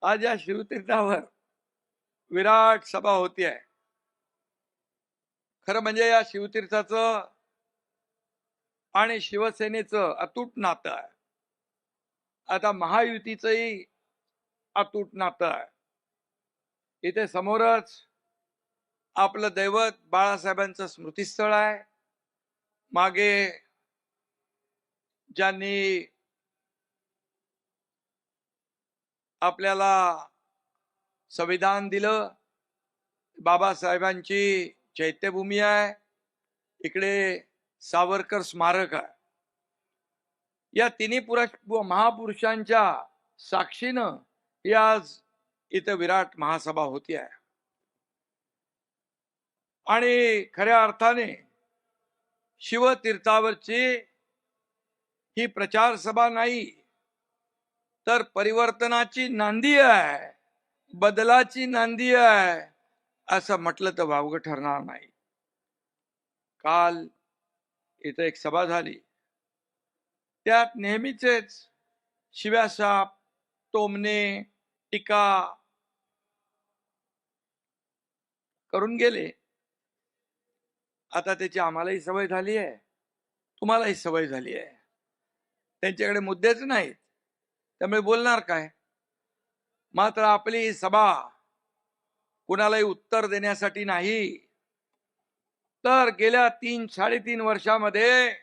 आज या शिवतीर्थावर विराट सभा होती आहे. खरं म्हणजे या शिवतीर्थाचं आणि शिवसेनेचं अतूट नातं आहे. आता महायुतीचंही अतूट नातं आहे. इथे समोरच आपलं दैवत बाळासाहेबांचं स्मृतिस्थळ आहे. मागे ज्यांनी आपल्याला संविधान दिलं, बाबासाहेबांची चैत्यभूमी आहे. इकडे सावरकर स्मारक आहे. या तिन्ही महापुरुषांच्या साक्षीनं ही आज इथं विराट महासभा होती आहे. आणि खऱ्या अर्थाने शिवतीर्थावरची ही प्रचार सभा नाही, तर परिवर्तनाची नांदी आहे, बदलाची नांदी आहे, असं म्हटलं तर वावगं ठरणार नाही. काल इथं एक सभा झाली, त्यात नेहमीचेच शिव्याशाप, टोमणे, टीका करून गेले. आता त्याची आम्हालाही सवय झाली आहे, तुम्हालाही सवय झाली आहे. त्यांच्याकडे मुद्देच नाहीत, त्यामुळे बोलणार काय. मात्र आपली ही सभा कुणालाही उत्तर देण्यासाठी नाही, तर गेल्या 3-3.5 वर्षामध्ये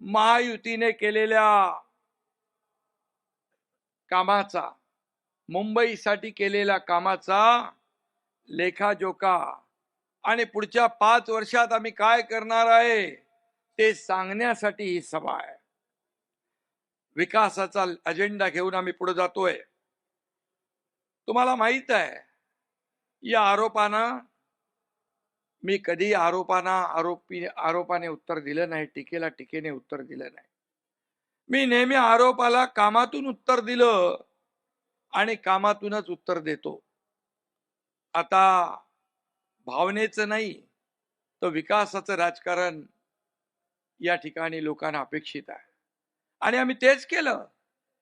महायुतीने केलेल्या कामाचा, मुंबईसाठी केलेल्या कामाचा लेखाजोखा आणि पुढच्या 5 वर्षात आम्ही काय करणार आहे ते सांगण्यासाठी ही सभा आहे. विकासाचा अजेंडा घेऊन आम्ही पुढे जातोय. तुम्हाला माहित आहे, या आरोपानं मी कधी आरोपाने उत्तर दिलं नाही, टीकेला टीकेने उत्तर दिलं नाही. मी नेहमी आरोपाला कामातून उत्तर दिलं आणि कामातूनच उत्तर देतो. आता भावनेचं नाही, तर विकासाचं राजकारण या ठिकाणी लोकांना अपेक्षित आहे आणि आम्ही तेच केलं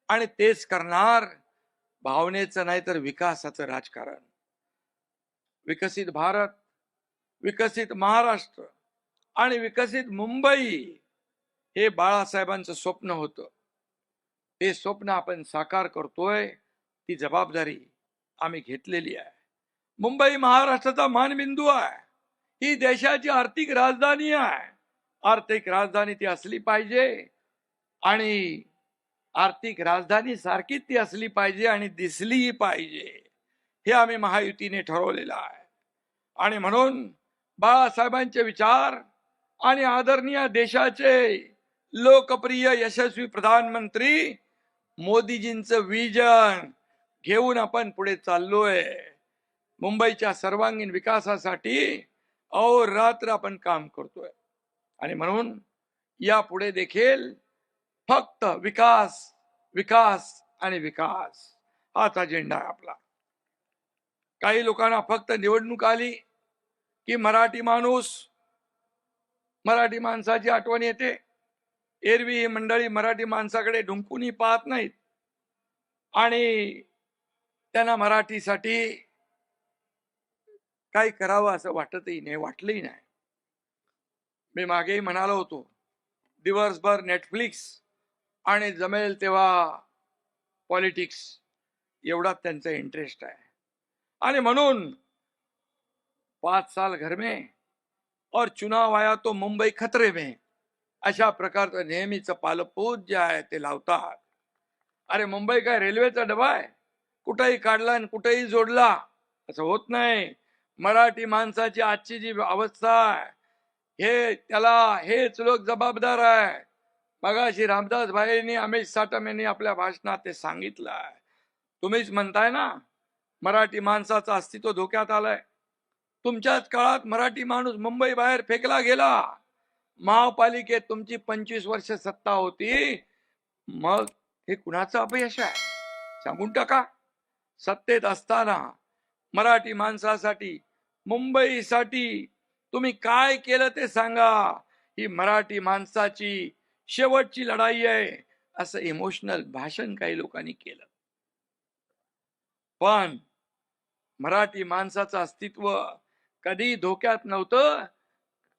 आणि तेच करणार. भावनेचं नाही तर विकासाचं राजकारण. विकसित भारत, विकसित महाराष्ट्र आणि विकसित मुंबई हे बाळासाहेबांचं स्वप्न होतं. ते स्वप्न आपण साकार करतोय, ती जबाबदारी आम्ही घेतलेली आहे. मुंबई महाराष्ट्राचा मानबिंदू आहे. ही देशाची आर्थिक राजधानी आहे. आर्थिक राजधानी ती असली पाहिजे आणि आर्थिक राजधानी सारखीच ती असली पाहिजे आणि दिसलीही पाहिजे. हे आम्ही महायुतीने ठरवलेलं आहे. आणि म्हणून बाळासाहेबांचे विचार आणि आदरणीय देशाचे लोकप्रिय यशस्वी प्रधानमंत्री मोदीजींचं विजन घेऊन आपण पुढे चाललोय. मुंबईच्या सर्वांगीण विकासासाठी अहोरात्र आपण काम करतोय आणि म्हणून यापुढे देखील फक्त विकास, विकास आणि विकास हाच अजेंडा आहे आपला. काही लोकांना फक्त निवडणूक आली की मराठी माणसाची आठवण येते. एरवी ही मंडळी मराठी माणसाकडे ढुंकूनही पाहत नाहीत आणि त्यांना मराठीसाठी काही करावं असं वाटतही नाही, वाटलंही नाही. मी मागेही म्हणालो होतो, दिवसभर नेटफ्लिक्स आणि जमेल तेव्हा पॉलिटिक्स एवढाच त्यांचा इंटरेस्ट आहे. आणि म्हणून 5 साल घर में और चुनाव आया तो मुंबई खतरे में, अशा प्रकारचं नेहमीच पालपूज जे आहे ते लावतात. अरे मुंबई काय रेल्वेचा डबा आहे, कुठेही काढला आणि कुठेही जोडला असं होत नाही. मराठी माणसाची आजची जी अवस्था आहे, हेच लोक जबाबदार आहे. मगाशी रामदास भाईंनी, अमित साटम यांनी आपल्या भाषणात ते सांगितलं आहे. तुम्हीच म्हणताय ना मराठी माणसाचं अस्तित्व धोक्यात आलंय. तुमच्याच काळात मराठी माणूस मुंबई बाहेर फेकला गेला. महापालिकेत तुमची 25 वर्ष सत्ता होती, मग हे कुणाचं अपयश आहे सांगून टाका. सत्तेत असताना मराठी माणसासाठी, मुंबईसाठी तुम्ही काय केलं ते सांगा. ही मराठी माणसाची शेवटची लढाई आहे असं इमोशनल भाषण काही लोकांनी केलं. पण मराठी माणसाचं अस्तित्व कधी धोक्यात नव्हतं,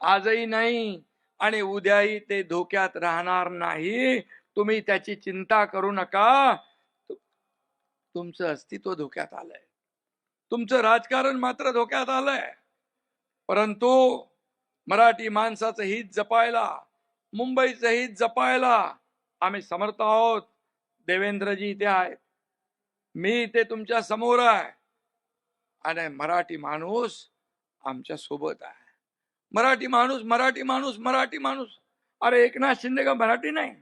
आजही नाही आणि उद्याही ते धोक्यात राहणार नाही. तुम्ही त्याची चिंता करू नका. तुमचं अस्तित्व धोक्यात आलंय, तुमचं राजकारण मात्र धोक्यात आलंय. परंतु मराठी माणसाचं हित जपायला, मुंबईचं हित जपायला आम्ही समर्थ आहोत. देवेंद्रजी इथे आहेत, मी इथे तुमच्या समोर आहे आणि मराठी माणूस आमच्या सोबत आहे. मराठी माणूस, मराठी माणूस, मराठी माणूस. अरे एकनाथ शिंदे का मराठी नाही?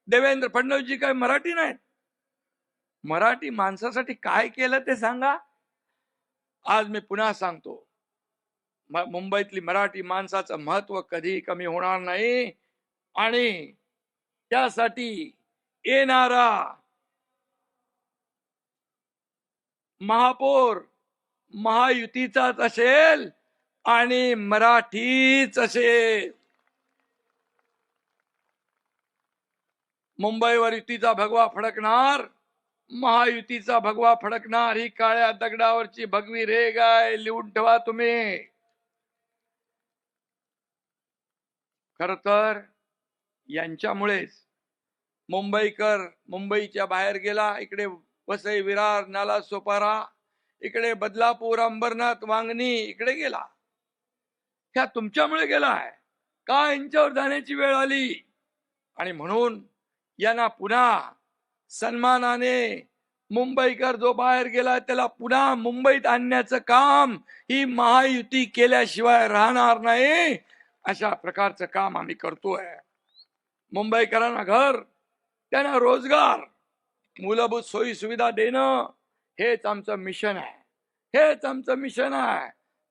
देवेंद्र फडणवीसजी काय मराठी नाहीत? मराठी माणसासाठी काय केलं ते सांगा. आज मी पुन्हा सांगतो, मुंबईतली मराठी माणसाचं महत्व कधी कमी होणार नाही आणि त्यासाठी येणारा महापौर महायुतीचाच असेल आणि मराठीच असेल. मुंबईवर युतीचा भगवा फडकणार, महायुतीचा भगवा फडकणार. ही काळ्या दगडावरची भगवी रेघ आहे, लिहून ठेवा तुम्ही. खर तर यांच्यामुळेच मुंबईकर मुंबईच्या बाहेर गेला. इकडे वसई, विरार, नाला सोपारा, इकडे बदलापूर, अंबरनाथ, वांगणी इकडे गेला. ह्या तुमच्यामुळे गेलाय का? यांच्यावर जाण्याची वेळ आली आणि म्हणून यांना पुन्हा सन्मानाने मुंबईकर जो बाहेर गेला त्याला पुन्हा मुंबईत आणण्याचं काम ही महायुती केल्याशिवाय राहणार नाही. अशा प्रकारचं काम आम्ही करतोय. मुंबईकरांना घर, त्यांना रोजगार, मूलभूत सोयी सुविधा देणं हेच आमचं मिशन आहे, हेच आमचं मिशन आहे.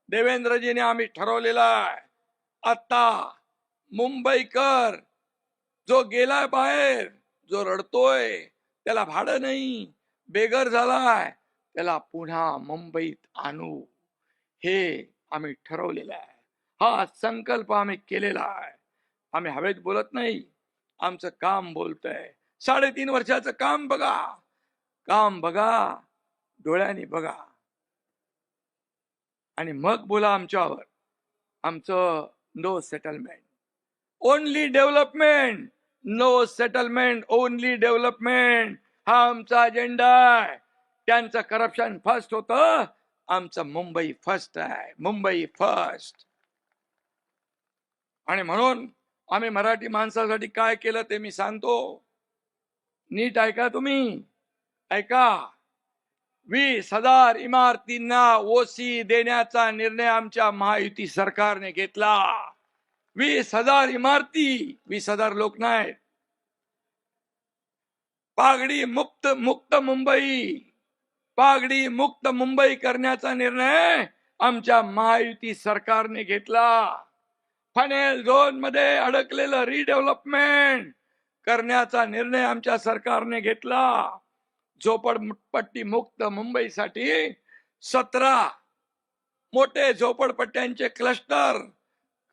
देवेंद्रजीने आम्ही ठरवलेलं आहे, आता मुंबईकर जो गेलाय बाहेर, जो रडतोय, त्याला भाडं नाही, बेघर झालाय, त्याला पुन्हा मुंबईत आणू, हे आम्ही ठरवलेलं आहे. हा संकल्प आम्ही केलेला आहे. आम्ही हवेत बोलत नाही, आमचं काम बोलतंय. 3.5 वर्षाचं काम बघा, काम बघा, डोळ्यांनी बघा आणि मग बोला आमच्यावर. आमचं no settlement, only development. No settlement, only development हा आमचा अजेंडा आहे. त्यांचं करप्शन फर्स्ट होतं, आमचं मुंबई फर्स्ट आहे, मुंबई फर्स्ट. आणि म्हणून आम्ही मराठी माणसासाठी काय केलं ते मी सांगतो. नीट ऐका तुम्ही, ऐका. 20,000 इमारतींना ओसी देण्याचा निर्णय आमच्या महायुती सरकारने घेतला. 20,000 इमारती, 20,000 लोक नाहीत. पागडी मुक्त मुंबई, पागडी मुक्त मुंबई करण्याचा निर्णय आमच्या महायुती सरकारने घेतला. फनेल झोन मध्ये अडकलेलं रिडेव्हलपमेंट करण्याचा निर्णय आमच्या सरकारने घेतला. झोपडपट्टी मुक्त मुंबईसाठी 17 मोठे झोपडपट्ट्यांचे क्लस्टर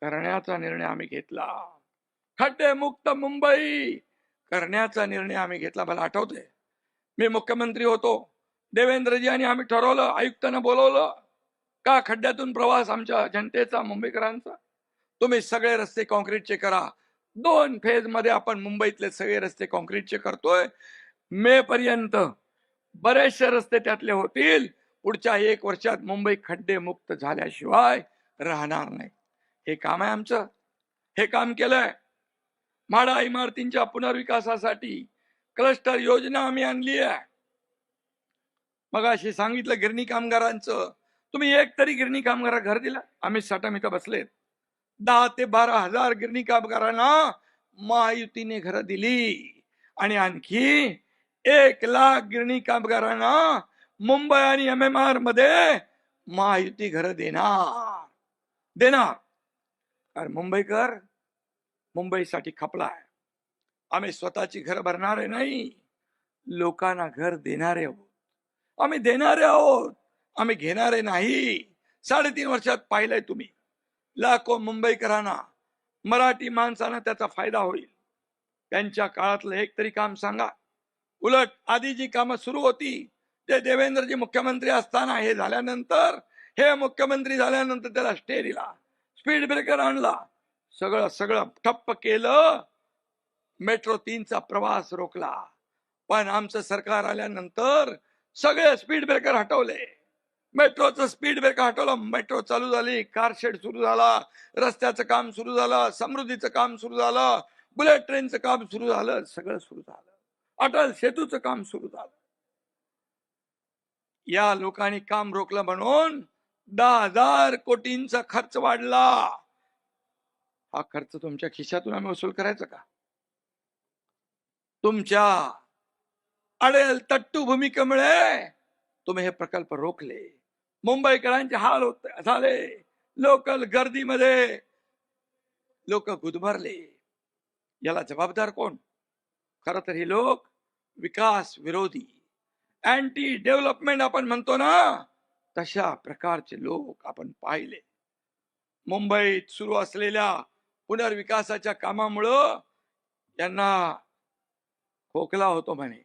करण्याचा निर्णय आम्ही घेतला. खड्डे मुक्त मुंबई करण्याचा निर्णय आम्ही घेतला. मला आठवतंय, मी मुख्यमंत्री होतो, देवेंद्रजी आणि आम्ही ठरवलं, आयुक्तांना बोलवलं, का खड्ड्यातून प्रवास आमच्या जनतेचा, मुंबईकरांचा, तुम्ही सगळे रस्ते काँक्रीटचे करा. 2 फेज मध्ये आपण मुंबईतले सगळे रस्ते काँक्रीटचे करतोय. मे पर्यंत बरेचसे रस्ते त्यातले होतील. पुढच्या 1 वर्षात मुंबई खड्डे मुक्त झाल्याशिवाय राहणार नाही. हे काम आहे आमचं, हे काम केलंय. म्हाडा इमारतींच्या पुनर्विकासासाठी क्लस्टर योजना आम्ही आणली आहे. मगाशी सांगितलं गिरणी कामगारांचं, तुम्ही एक तरी गिरणी कामगार घर दिला? आम्ही साठम इथं बसलेत, 10 ते 12 हजार गिरणी कामगारांना महायुतीने घर दिली आणि आणखी 1 लाख गिरणी कामगारांना मुंबई आणि MMR मध्ये महायुती घर देणार. कारण मुंबईकर मुंबईसाठी खपलाय. आम्ही स्वतःची घर भरणारे नाही, लोकांना घर देणारे आहोत. आम्ही देणारे आहोत, आम्ही घेणारे नाही. 3.5 वर्षात पाहिलंय तुम्ही, लाखो मुंबईकरांना, मराठी माणसांना त्याचा फायदा होईल. त्यांच्या काळातलं एक तरी काम सांगा. उलट आधी जी कामं सुरू होती ते देवेंद्रजी मुख्यमंत्री असताना हे झाल्यानंतर, हे मुख्यमंत्री झाल्यानंतर त्याला स्टे दिला, स्पीड ब्रेकर आणला, सगळं सगळं ठप्प केलं, मेट्रो 3चा प्रवास रोखला. पण आमचं सरकार आल्यानंतर सगळे स्पीड ब्रेकर हटवले, मेट्रोचं स्पीड ब्रेकर हटवलं, मेट्रो चालू झाली, कारशेड सुरू झाला, रस्त्याचं काम सुरू झालं, समृद्धीचं काम सुरू झालं, बुलेट ट्रेनचं काम सुरू झालं, सगळं सुरू झालं, अटल सेतूचं काम सुरू झालं. या लोकांनी काम रोखलं म्हणून 10,000 कोटींचा खर्च वाढला. हा खर्च तुमच्या खिशातून आम्ही वसूल करायचा का? तुमच्या अडेल तट्टू भूमिकेमुळे तुम्ही हे प्रकल्प रोखले, मुंबईकरांचे हाल झाले, लोकल गर्दीमध्ये लोक गुदमरले. याला जबाबदार कोण? खरं तर हे लोक विकास विरोधी, अँटी डेव्हलपमेंट आपण म्हणतो ना, तशा प्रकारचे लोक आपण पाहिले. मुंबईत सुरू असलेल्या पुनर्विकासाच्या कामामुळं यांना खोकला होतो म्हणे,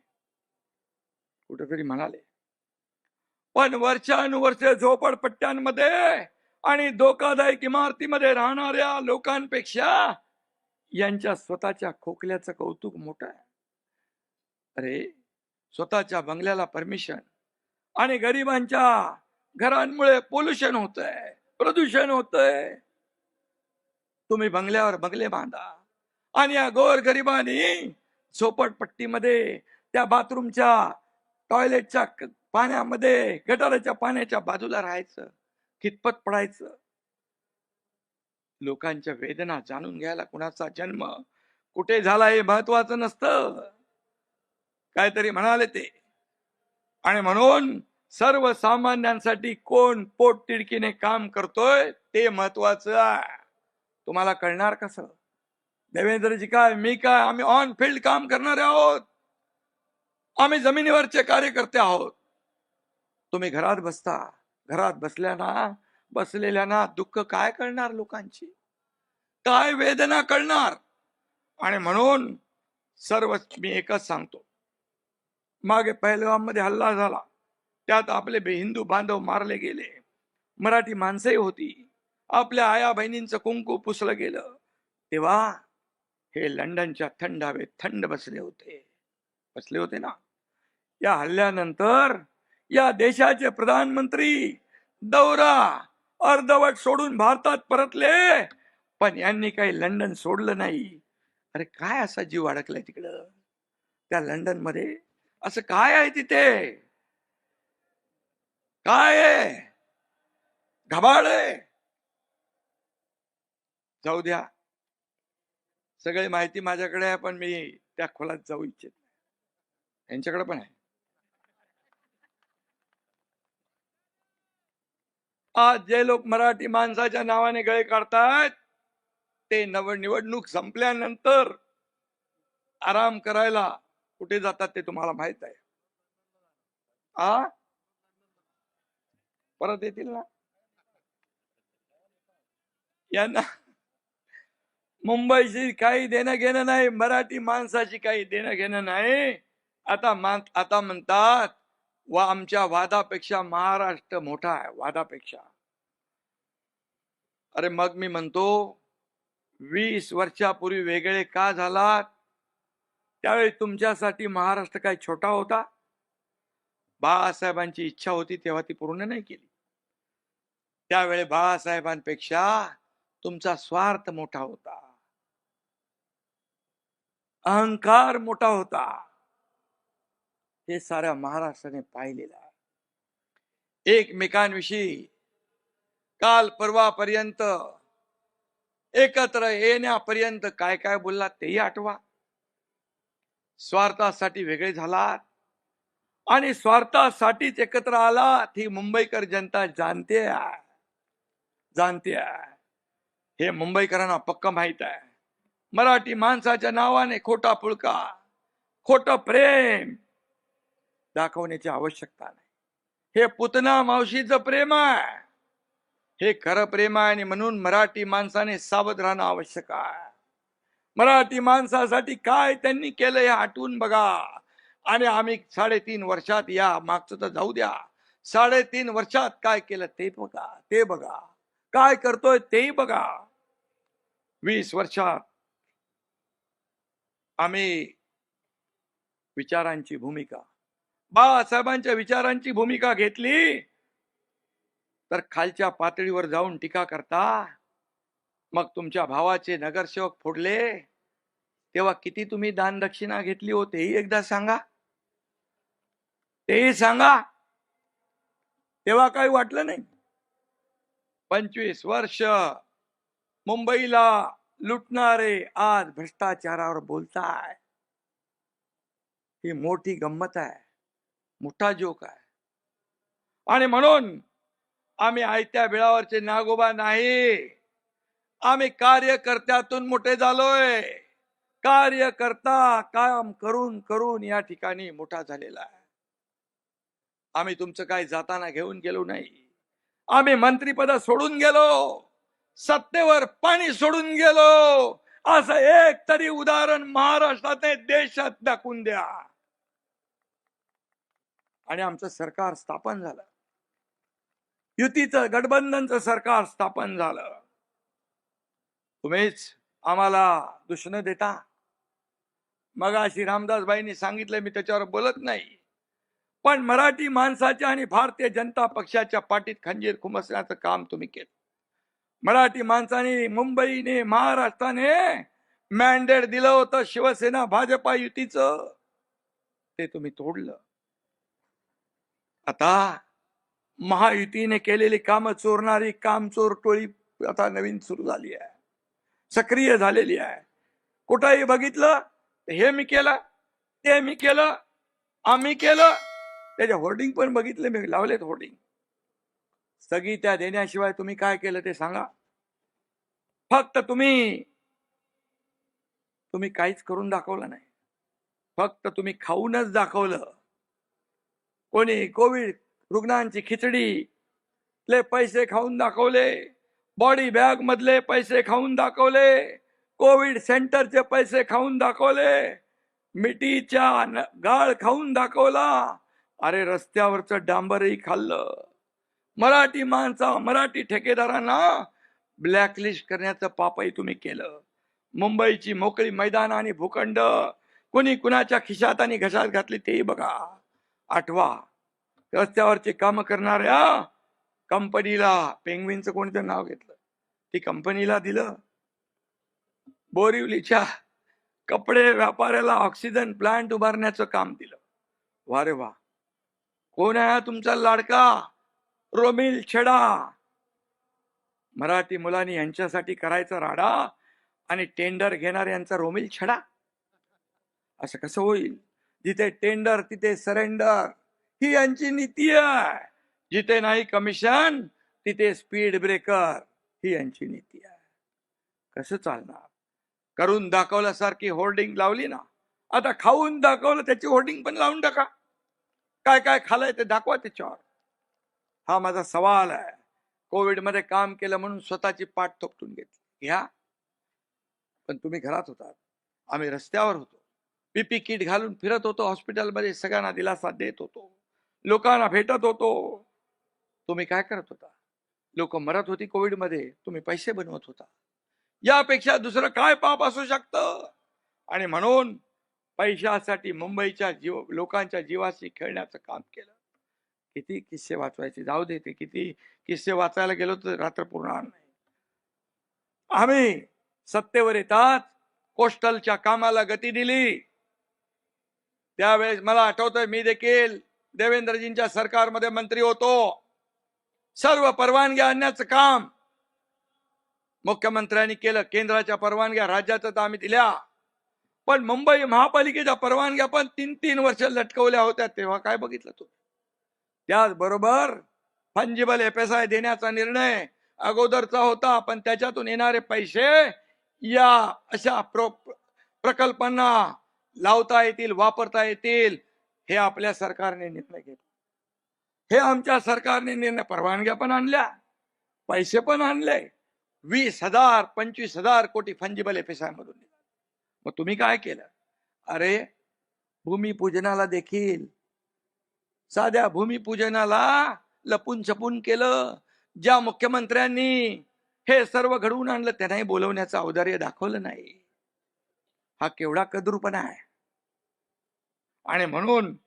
कुठेतरी म्हणाले. पण वर्षानुवर्षे झोपडपट्ट्यांमध्ये आणि धोकादायक इमारतीमध्ये राहणाऱ्या लोकांपेक्षा यांच्या स्वतःच्या खोकल्याचं कौतुक मोठं आहे. अरे, स्वतःच्या बंगल्याला परमिशन आणि गरिबांच्या घरांमुळे पोल्युशन होतंय, प्रदूषण होतंय. तुम्ही बंगल्यावर बंगले बांधा आणि या गोर गरिबांनी झोपडपट्टीमध्ये त्या बाथरूमच्या टॉयलेटच्या पाण्यामध्ये, गटाराच्या पाण्याच्या बाजूला राहायचं, कितपत पडायचं. लोकांच्या वेदना जाणून घ्यायला कुणाचा जन्म कुठे झाला हे महत्वाचं नसतं, काहीतरी म्हणाले ते. आणि म्हणून सर्वसामान्यांसाठी कोण पोटतिडकीने काम करतोय ते महत्वाचं आहे. तुम्हाला कळणार कसं? देवेंद्रजी काय, मी काय, आम्ही ऑन फील्ड काम करणारे आहोत, आम्ही जमिनीवरचे कार्यकर्ते आहोत. तुम्ही घरात बसता, घरात बसलेल्यांना दुःख काय कळणार, लोकांची काय वेदना कळणार? आणि म्हणून सर्व मी एकच सांगतो, मागे पहलगाममध्ये हल्ला झाला, त्यात आपले हिंदू बांधव मारले गेले, मराठी माणसंही होती, आपल्या आया बहिणींचं कुंकू पुसलं गेलं, तेव्हा हे लंडनच्या थंड हवेत थंड बसले होते ना. या हल्ल्यानंतर या देशाचे प्रधानमंत्री दौरा अर्धवट सोडून भारतात परतले, पण यांनी काही लंडन सोडलं नाही. अरे काय असा जीव अडकलाय तिकडं त्या लंडन मध्ये? असं काय आहे तिथे? काय आहे? घबाड आहे? जाऊ द्या, सगळी माहिती माझ्याकडे आहे, पण मी त्या खोलात जाऊ इच्छित नाही. यांच्याकडे पण आहे. आज जे लोक मराठी माणसाच्या नावाने गळे काढतात ते निवडणूक संपल्यानंतर आराम करायला कुठे जातात ते तुम्हाला माहित आहे. परत येतील ना. यांना मुंबईशी काही देणं घेणं नाही, मराठी माणसाशी काही देणं घेणं नाही. आता म्हणतात आमच्या वादापेक्षा महाराष्ट्र मोठा आहे, वादापेक्षा. अरे मग मी म्हणतो, 20 वर्षापूर्वी वेगळे का झालात? त्यावेळी तुमच्यासाठी महाराष्ट्र काय छोटा होता? बाळासाहेबांची इच्छा होती तेव्हा ती पूर्ण नाही केली. त्यावेळी बाळासाहेबांपेक्षा तुमचा स्वार्थ मोठा होता, अहंकार मोठा होता. हे साऱ्या महाराष्ट्राने पाहिलेलं आहे. एकमेकांविषयी काल परवापर्यंत एकत्र येण्यापर्यंत काय काय बोललात तेही आठवा. स्वार्थासाठी वेगळे झालात आणि स्वार्थासाठीच एकत्र आलात ही मुंबईकर जनता जाणते आहे. हे मुंबईकरांना पक्क माहित आहे. मराठी माणसाच्या नावाने खोटा पुळका, खोटं प्रेम दाखवण्याची आवश्यकता नाही. हे पुतना मावशीचं प्रेम आहे, हे खरं प्रेम आहे. आणि म्हणून मराठी माणसाने सावध राहणं आवश्यक आहे. मराठी माणसासाठी काय त्यांनी केलं हे आठवून बघा. आणि आम्ही 3.5 वर्षात, या मागचं तर जाऊ द्या, 3.5 वर्षात काय केलं ते बघा, ते बघा, काय करतोय तेही बघा. 20 वर्षात आम्ही विचारांची भूमिका, बाळासाहेबांच्या विचारांची भूमिका घेतली, तर खालच्या पातळीवर जाऊन टीका करता. मग तुमच्या भावाचे नगरसेवक फोडले तेव्हा किती तुम्ही दान दक्षिणा घेतली हो तेही एकदा सांगा, तेही सांगा. तेव्हा काही वाटलं नाही. 25 वर्ष मुंबईला लुटणारे आज भ्रष्टाचारावर बोलताय. ही मोठी गंमत आहे, मोठा जोक आहे. आणि म्हणून आम्ही आयत्या बिळावरचे नागोबा नाही, आम्ही कार्यकर्त्यातून मोठे झालोय. कार्यकर्ता काम करून करून या ठिकाणी मोठा झालेला आहे. आम्ही तुमचं काय जाताना घेऊन गेलो नाही. आम्ही मंत्रीपद सोडून गेलो, सत्तेवर पाणी सोडून गेलो, असं एक तरी उदाहरण महाराष्ट्राने देशात दाखवून द्या. आणि आमचं सरकार स्थापन झालं, युतीचं गठबंधनचं सरकार स्थापन झालं. तुम्हीच आम्हाला दूषण देता. मगाशी रामदासबाईंनी सांगितलं, मी त्याच्यावर बोलत नाही, पण मराठी माणसाच्या आणि भारतीय जनता पक्षाच्या पाठीत खंजीर खुमसण्याचं काम तुम्ही केलं. मराठी माणसाने, मुंबईने, महाराष्ट्राने मॅन्डेट दिलं होतं शिवसेना भाजपा युतीचं, ते तुम्ही तोडलं. आता महायुतीने केलेली कामं चोरणारी कामचोर टोळी आता नवीन सुरू झाली आहे, सक्रिय झालेली आहे. कुठेही बघितलं हे मी केलं, ते मी केलं, आम्ही केलं. त्याचे होर्डिंग पण बघितले मी, लावलेत होर्डिंग. स्थगित्या देण्याशिवाय तुम्ही काय केलं ते सांगा. फक्त तुम्ही काहीच करून दाखवलं नाही, फक्त तुम्ही खाऊनच दाखवलं. कोणी कोविड रुग्णांची खिचडी ले पैसे खाऊन दाखवले, बॉडी बॅग मधले पैसे खाऊन दाखवले, कोविड सेंटरचे पैसे खाऊन दाखवले, मिठीच्या गाळ खाऊन दाखवला. अरे रस्त्यावरचं डांबरही खाल्लं. मराठी माणसा, मराठी ठेकेदारांना ब्लॅकलिस्ट करण्याचं पापही तुम्ही केलं. मुंबईची मोकळी मैदान आणि भूखंड कोणी कुणाच्या खिशात आणि घशात घातली तेही बघा, आठवा. रस्त्यावरचे काम करणाऱ्या कंपनीला, पेंग्विनचं कोणतं नाव घेतलं, ती कंपनीला दिलं. बोरिवलीच्या कपडे व्यापाऱ्याला ऑक्सिजन प्लांट उभारण्याचं काम दिलं. वा रे वा. कोण आहे तुमचा लाडका रोमिल छडा? मराठी मुलांनी यांच्यासाठी करायचा राडा आणि टेंडर घेणार यांचा रोमिल छडा. असं कसं होईल? जिथे टेंडर तिथे सरेंडर, ही यांची नीती आहे. जिथे नाही कमिशन तिथे स्पीड ब्रेकर, ही यांची नीती आहे. कसं चालणार? करून दाखवल्यासारखी होर्डिंग लावली ना, आता खाऊन दाखवलं त्याची होर्डिंग पण लावून टाका. काय काय खाल्लंय ते दाखवा त्याच्यावर. हा माझा सवाल आहे. कोविड मध्ये काम केलं म्हणून स्वतःची पाठ थोपटून घेतली, घ्या. पण तुम्ही घरात होतात, आम्ही रस्त्यावर होतो, पीपी किट घालून फिरत होतो, हॉस्पिटलमध्ये सगळ्यांना दिलासा देत होतो, लोकांना भेटत होतो. तुम्ही काय करत होता? लोक मरत होती कोविड मध्ये, तुम्ही पैसे बनवत होता. यापेक्षा दुसरं काय पाप असू शकतं? आणि म्हणून पैशासाठी मुंबईच्या लोकांच्या जीवाशी खेळण्याचं काम केलं. किती किस्से वाचवायचे, जाऊ दे, ते किती किस्से वाचायला गेलो तर रात्र पुरणार नाही. आम्ही सत्तेवर येतात कोस्टलच्या कामाला गती दिली. त्यावेळेस मला आठवतंय, मी देखील देवेंद्रजींच्या सरकारमध्ये मंत्री होतो. सर्व परवानग्या आणण्याचं काम मुख्यमंत्र्यांनी केलं. केंद्राच्या परवानग्या राज्याचं तर आम्ही दिल्या, पण मुंबई महापालिकेच्या परवानग्या पण 3-3 वर्ष लटकवल्या होत्या. तेव्हा काय बघितलं तुम्ही? त्याचबरोबर फंजिबल FSI देण्याचा निर्णय अगोदरचा होता, पण त्याच्यातून येणारे पैसे या अशा प्रकल्पांना लावता येतील, वापरता येतील, हे आपल्या सरकारने निर्णय घेतला. हे आमच्या सरकारने निर्णय, परवानग्या पण आणल्या, पैसे पण आणले. 20,000-25,000 कोटी फंजिबल FSI मधून. मग तुम्ही काय केलं? अरे भूमिपूजनाला देखील साध्या भूमिपूजनाला लपून छपून केलं. ज्या मुख्यमंत्र्यांनी हे सर्व घडवून आणलं त्यांनाही बोलवण्याचं औदार्य दाखवलं नाही. हा केवढा कद्रूपणा आहे. आणि म्हणून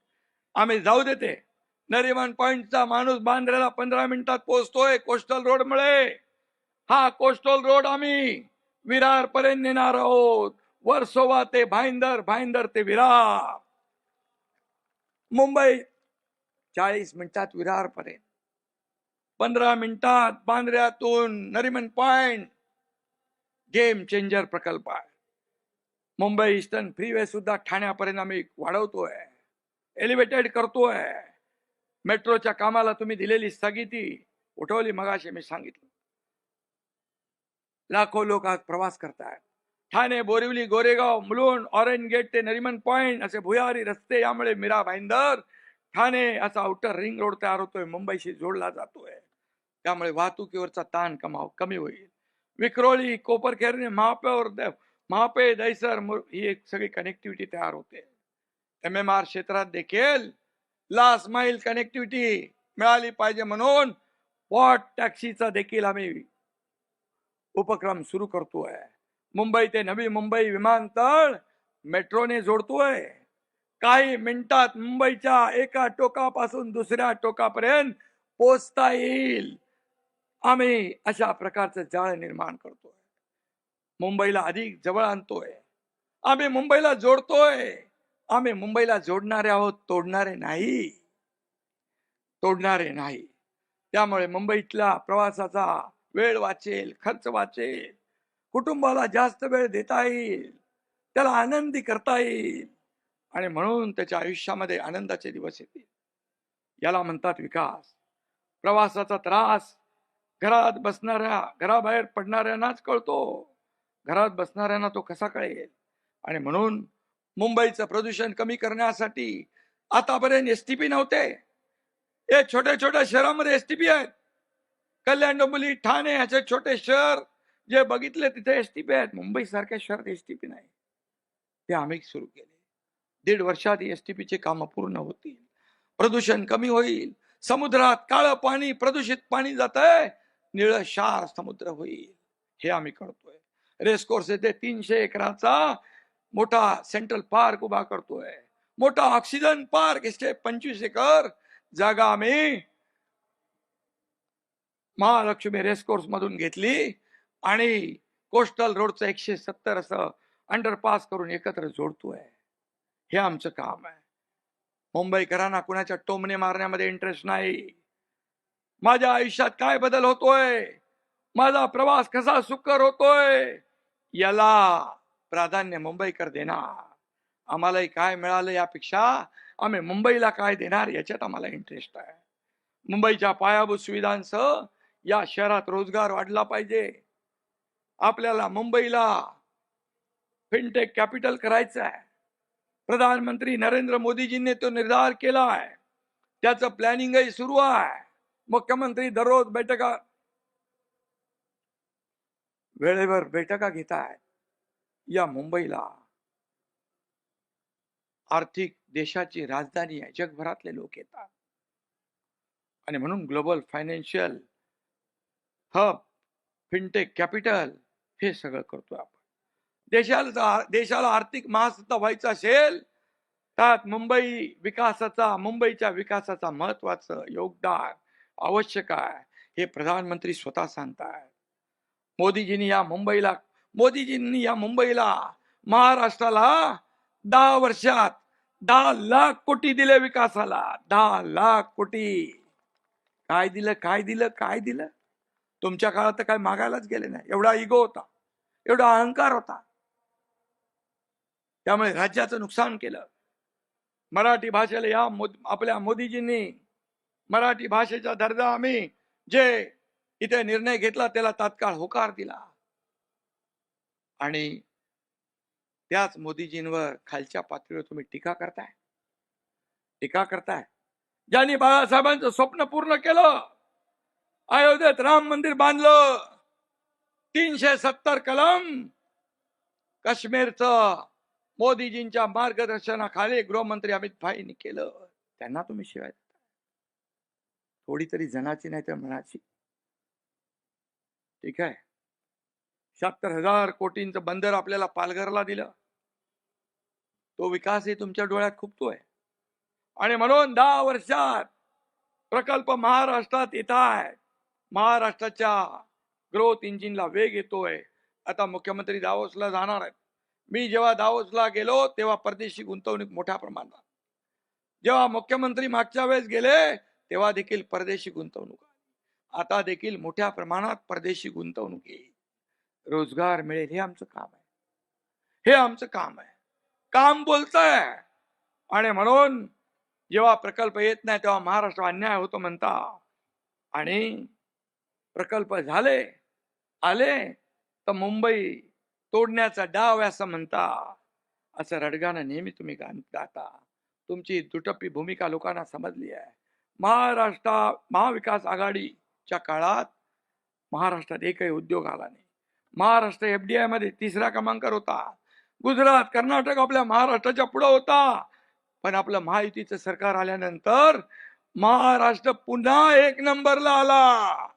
आम्ही जाऊ देते. नरिमन पॉइंटचा माणूस बांद्र्याला 15 मिनिटात पोहोचतोय कोस्टल रोड मुळे. हा कोस्टल रोड आम्ही विरार पर्यंत नेणार आहोत. वर्सोवा ते भाईंदर, भाईंदर ते विरार. मुंबई 40 मिनिटात विरार पर्यंत, 15 मिनिटात बांद्र्यातून नरिमन पॉइंट. गेम चेंजर प्रकल्प आहे. मुंबई ईस्टर्न फ्रीवे सुद्धा ठाण्यापर्यंत आम्ही वाढवतोय, एलिव्हेटेड करतोय. मेट्रोच्या कामाला तुम्ही दिलेली स्थगिती उठवली. मगाशी मी सांगितलं, लाखो लोक आज प्रवास करतायत. ठाणे, बोरिवली, गोरेगाव, मुलुंड, ऑरेंज गेट ते नरिमन पॉइंट असे भुयारी रस्ते, यामुळे मीरा भाईंदर, ठाणे असा आउटर रिंग रोड तयार होतोय, मुंबईशी जोडला जातोय. त्यामुळे वाहतुकीवरचा ताण कमी होईल. विक्रोळी, कोपरखेरणे, महापे, दैसर ही एक सगळी कनेक्टिव्हिटी तयार होते. MMR क्षेत्रात देखील लास्ट माइल कनेक्टिव्हिटी मिळाली पाहिजे म्हणून पॉट टॅक्सीचा देखील आम्ही उपक्रम सुरू करतोय. मुंबई ते नवी मुंबई विमानतळ मेट्रोने जोडतोय. काही मिनिटात मुंबईच्या एका टोकापासून दुसऱ्या टोकापर्यंत पोहोचता येईल. आम्ही अशा प्रकारचं जाळ निर्माण करतोय. मुंबईला अधिक जवळ आणतोय. आम्ही मुंबईला जोडतोय. आम्ही मुंबईला जोडणारे आहोत, तोडणारे नाही. तोडणारे नाही. त्यामुळे मुंबईतल्या प्रवासाचा वेळ वाचेल, खर्च वाचेल, कुटुंबाला जास्त वेळ देता येईल, त्याला आनंदी करता येईल आणि म्हणून त्याच्या आयुष्यामध्ये आनंदाचे दिवस येतील. याला म्हणतात विकास. प्रवासाचा त्रास घरात बसणाऱ्या, घराबाहेर पडणाऱ्यांनाच कळतो. घरात बसणाऱ्यांना तो कसा कळेल? आणि म्हणून मुंबईचं प्रदूषण कमी करण्यासाठी आतापर्यंत STP नव्हते. हे छोट्या छोट्या शहरामध्ये STP आहेत. कल्याण, डोंबिवली, ठाणे असे छोटे शहर जे बघितले तिथे STP आहेत. मुंबई सारख्या शहरात STP नाही. ते आम्ही सुरू केले. 1.5 वर्षात STP चे काम पूर्ण होतील. प्रदूषण कमी होईल. समुद्रात काळं पाणी, प्रदूषित पाणी जात आहे, निळं शार समुद्र होईल. हे आम्ही करतोय. रेसकोर्स येथे 300 एकराचा मोठा सेंट्रल पार्क उभा करतोय. मोठा ऑक्सिजन पार्क, 25 एकर जागा आम्ही महालक्ष्मी रेसकोर्स मधून घेतली आणि कोस्टल रोडचं 170 असं अंडरपास करून एकत्र जोडतोय. हे आमचं काम आहे. मुंबईकरांना कुणाच्या टोमणे मारण्यामध्ये इंटरेस्ट नाही. माझ्या आयुष्यात काय बदल होतोय, माझा प्रवास कसा सुकर होतोय, याला प्राधान्य मुंबईकर देणार. आम्हालाही काय मिळालं यापेक्षा आम्ही मुंबईला काय देणार याच्यात आम्हाला इंटरेस्ट आहे. मुंबईच्या पायाभूत सुविधांसह या शहरात रोजगार वाढला पाहिजे. आपल्याला मुंबईला फिनटेक कॅपिटल करायचं आहे. प्रधानमंत्री नरेंद्र मोदीजींनी तो निर्धार केला आहे. त्याचं प्लॅनिंगही सुरू आहे. मुख्यमंत्री दररोज बैठका, वेळेवर बैठका घेत आहेत. या मुंबईला आर्थिक देशाची राजधानी आहे. जगभरातले लोक येतात आणि म्हणून global financial hub, fintech capital हे सगळं करतो आपण. देशाला आर्थिक महासत्ता व्हायचं असेल त्यात मुंबईच्या विकासाचा महत्वाचं योगदान आवश्यक आहे. हे प्रधानमंत्री स्वतः सांगतात. मोदीजींनी या मुंबईला महाराष्ट्राला 10 वर्षात 10 लाख कोटी दिले विकासाला. 10 लाख कोटी. काय दिलं? तुमच्या काळात तर काय मागायलाच गेले नाही. एवढा इगो होता, एवढा अहंकार होता. त्यामुळे राज्याचं नुकसान केलं. मराठी भाषेला आपल्या मोदीजींनी मराठी भाषेचा दर्जा आम्ही जे इथे निर्णय घेतला त्याला तात्काळ होकार दिला. आणि त्याच मोदीजींवर खालच्या पातळीवर तुम्ही टीका करताय. ज्यांनी बाळासाहेबांचं स्वप्न पूर्ण केलं, अयोध्येत राम मंदिर बांधलं, 370 कलम, काश्मीरचं मोदीजींच्या मार्गदर्शनाखाली गृहमंत्री अमित भाईंनी केलं, त्यांना तुम्ही शिवाय देता? थोडी तरी जनाची नाही तर मनाची. ठीक आहे, 76,000 कोटींचं बंदर आपल्याला पालघरला दिलं, तो विकासही तुमच्या डोळ्यात खुपतोय. आणि म्हणून 10 वर्षात प्रकल्प महाराष्ट्रात येत आहे. महाराष्ट्राच्या ग्रोथ इंजिनला वेग येतोय. आता मुख्यमंत्री दावोसला जाणार आहेत. मी जेव्हा दावोसला गेलो तेव्हा परदेशी गुंतवणूक मोठ्या प्रमाणात, जेव्हा मुख्यमंत्री मागच्या वेळेस गेले तेव्हा देखील परदेशी गुंतवणूक, आता देखील मोठ्या प्रमाणात परदेशी गुंतवणूक येईल, रोजगार मिळेल. हे आमचं काम आहे, हे आमचं काम आहे. काम बोलतंय. आणि म्हणून जेव्हा प्रकल्प येत नाही तेव्हा महाराष्ट्र अन्याय होतो म्हणता, आणि प्रकल्प झाले आले तर मुंबई तोडण्याचा डाव असं म्हणता. असं रडगाणं नेहमी तुम्ही गाता. तुमची दुटप्पी भूमिका लोकांना समजली आहे. महाविकास आघाडीच्या काळात महाराष्ट्रात एकही उद्योग आला नाही. महाराष्ट्र FDI मध्ये 3रा क्रमांकावर होता. गुजरात, कर्नाटक आपल्या महाराष्ट्राच्या पुढे होता. पण आपलं महायुतीचं सरकार आल्यानंतर महाराष्ट्र पुन्हा 1 नंबरला आला.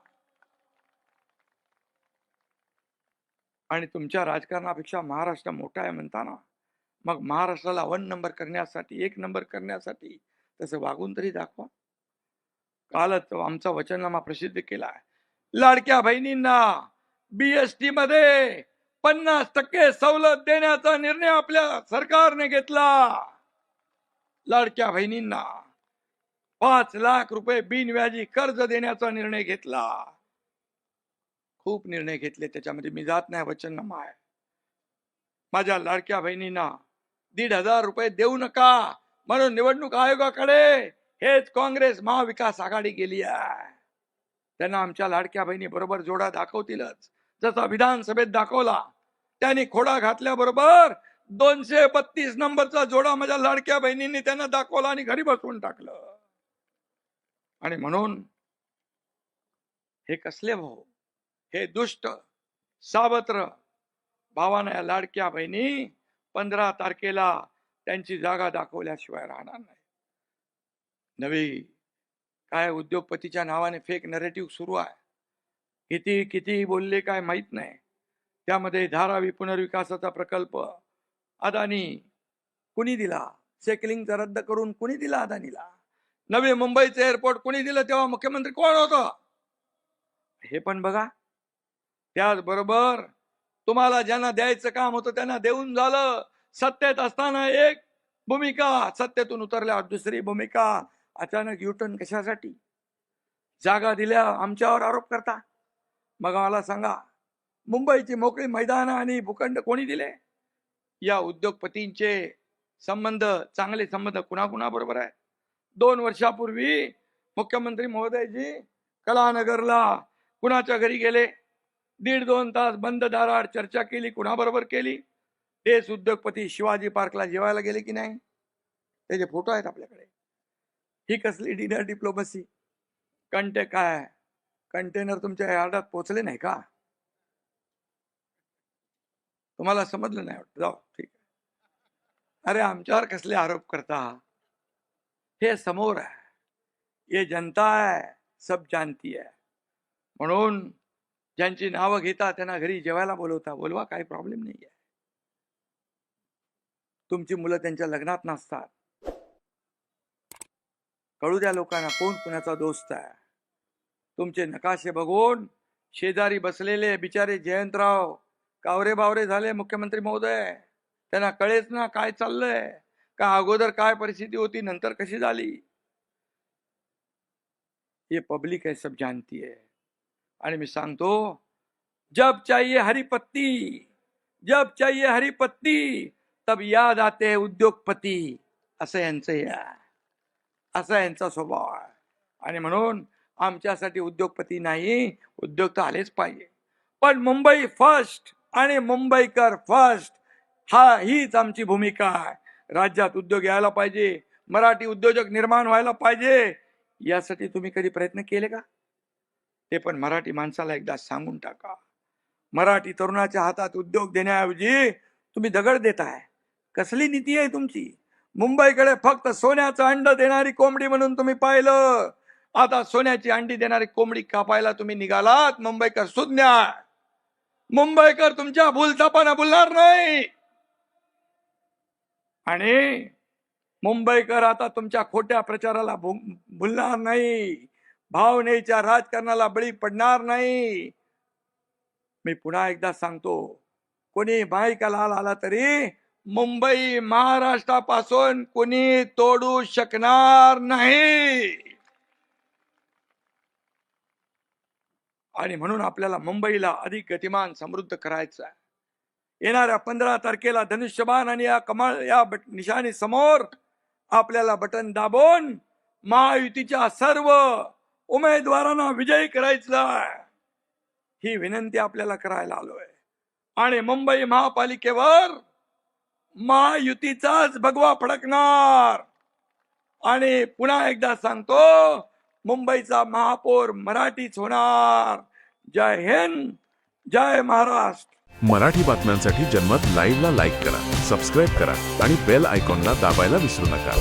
आणि तुमच्या राजकारणापेक्षा महाराष्ट्र मोठा आहे म्हणताना मग महाराष्ट्राला 1 नंबर करण्यासाठी, 1 नंबर करण्यासाठी तसं वागून तरी दाखवा. कालच आमचा वचननामा प्रसिद्ध केला. लाडक्या बहिणींना BST मध्ये 50% सवलत देण्याचा निर्णय आपल्या सरकारने घेतला. लाडक्या बहिणींना 5 लाख रुपये बिनव्याजी कर्ज देण्याचा निर्णय घेतला. खूप निर्णय घेतले, त्याच्यामध्ये मी जात नाही, वचननामा आहे. माझ्या लाडक्या बहिणींना 1,500 रुपये देऊ नका म्हणून निवडणूक आयोगाकडे हेच काँग्रेस महाविकास आघाडी गेली आहे. त्यांना आमच्या लाडक्या बहिणी बरोबर जोडा दाखवतीलच, जसा विधानसभेत दाखवला. त्यांनी खोडा घातल्याबरोबर 232 नंबरचा जोडा माझ्या लाडक्या बहिणींनी त्यांना दाखवला आणि घरी बसवून टाकलं. आणि म्हणून हे कसले भाऊ, हे दुष्ट सावत्र भावानं या लाडक्या बहिणी 15 तारखेला त्यांची जागा दाखवल्याशिवाय राहणार नाही. नवी काय उद्योगपतीच्या नावाने फेक नरेटिव्ह सुरू आहे. किती बोलले काय माहित नाही. त्यामध्ये धारावी पुनर्विकासाचा प्रकल्प अदानी कुणी दिला? सेकलिंगचा रद्द करून कुणी दिला अदानीला? नवी मुंबईचं एअरपोर्ट कुणी दिलं? तेव्हा मुख्यमंत्री कोण होतं हे पण बघा. त्याचबरोबर तुम्हाला ज्यांना द्यायचं काम होतं त्यांना देऊन झालं. सत्तेत असताना एक भूमिका, सत्तेतून उतरल्यावर दुसरी भूमिका. अचानक युटर्न कशासाठी? जागा दिल्या आमच्यावर आरोप करता. मग मला सांगा, मुंबईची मोकळी मैदान आणि भूखंड कोणी दिले? या उद्योगपतींचे संबंध, चांगले संबंध कुणाकुणाबरोबर आहे? 2 वर्षापूर्वी मुख्यमंत्री महोदयजी कलानगरला कुणाच्या घरी गेले? 1.5-2 तास बंद दाराआड चर्चा केली. कुणाबरोबर केली? तेच उद्योगपती शिवाजी पार्कला जेवायला गेले की नाही? त्याचे फोटो आहेत आपल्याकडे. ही कसली डिनर डिप्लोमसी? कंटेनर तुमच्या यार्डात पोहोचले नाही का? तुम्हाला समजलं नाही वाटतं? जाऊ, ठीक आहे. अरे आमच्यावर कसले आरोप करता? हे समोर आहे, ये जनता है, सब जानती है. म्हणून ज्यांची नावं घेता त्यांना घरी जेवायला बोलवता, बोलवा, काही प्रॉब्लेम नाही आहे. तुमची मुलं त्यांच्या लग्नात नसतात. कळू द्या लोकांना कोण कुणाचा दोस्त आहे. तुमचे नकाशे बघून शेजारी बसलेले बिचारे जयंतराव कावरे बावरे झाले मुख्यमंत्री महोदय. त्यांना कळेच ना काय चाललंय, का अगोदर काय परिस्थिती होती, नंतर कशी झाली. ये पब्लिक है, सब जानती है. आणि मी सांगतो, जब चाहिए हरी पत्ती, जब चाहिए हरी पत्ती तब याद आते उद्योगपती. असं यांचा स्वभाव आहे. आणि म्हणून आमच्यासाठी उद्योगपती नाही, उद्योग तर आलेच पाहिजे, पण मुंबई फर्स्ट आणि मुंबईकर फर्स्ट, हीच आमची भूमिका आहे. राज्यात उद्योग यायला पाहिजे, मराठी उद्योजक निर्माण व्हायला पाहिजे. यासाठी तुम्ही कधी प्रयत्न केले का? ते पण मराठी माणसाला एकदा सांगून टाका. मराठी तरुणाच्या हातात उद्योग देण्याऐवजी तुम्ही दगड देताय. कसली नीती आहे तुमची? मुंबईकडे फक्त सोन्याचं अंड देणारी कोंबडी म्हणून तुम्ही पाहिलं, आता सोन्याची अंडी देणारी कोंबडी कापायला तुम्ही निघालात. मुंबईकर सुज्ञ, मुंबईकर तुमच्या भूलथापानं बोलणार नाही. आणि मुंबईकर आता तुमच्या खोट्या प्रचाराला भुलणार नाही, भावनेच्या राजकारणाला बळी पडणार नाही. मी पुन्हा एकदा सांगतो, कोणी माईकाला आला तरी मुंबई महाराष्ट्रापासून कोणी तोडू शकणार नाही. आणि म्हणून आपल्याला मुंबईला अधिक गतिमान समृद्ध करायचं आहे. येणाऱ्या 15 तारखेला धनुष्यबाण आणि या कमळ या निशाणी समोर आपल्याला बटन दाबून महायुतीच्या सर्व उमेदवारांना विजयी करायचं आहे. ही विनंती आपल्याला करायला आलोय. आणि मुंबई महापालिकेवर महायुतीचाच भगवा फडकणार. आणि पुन्हा एकदा सांगतो, मुंबईचा महापौर मराठीच होणार. जय हिंद, जय महाराष्ट्र. मराठी बातम्यांसाठी जनमत लाईव्हला लाईक करा, सबस्क्राईब करा आणि बेल आयकॉनला दाबायला विसरू नका.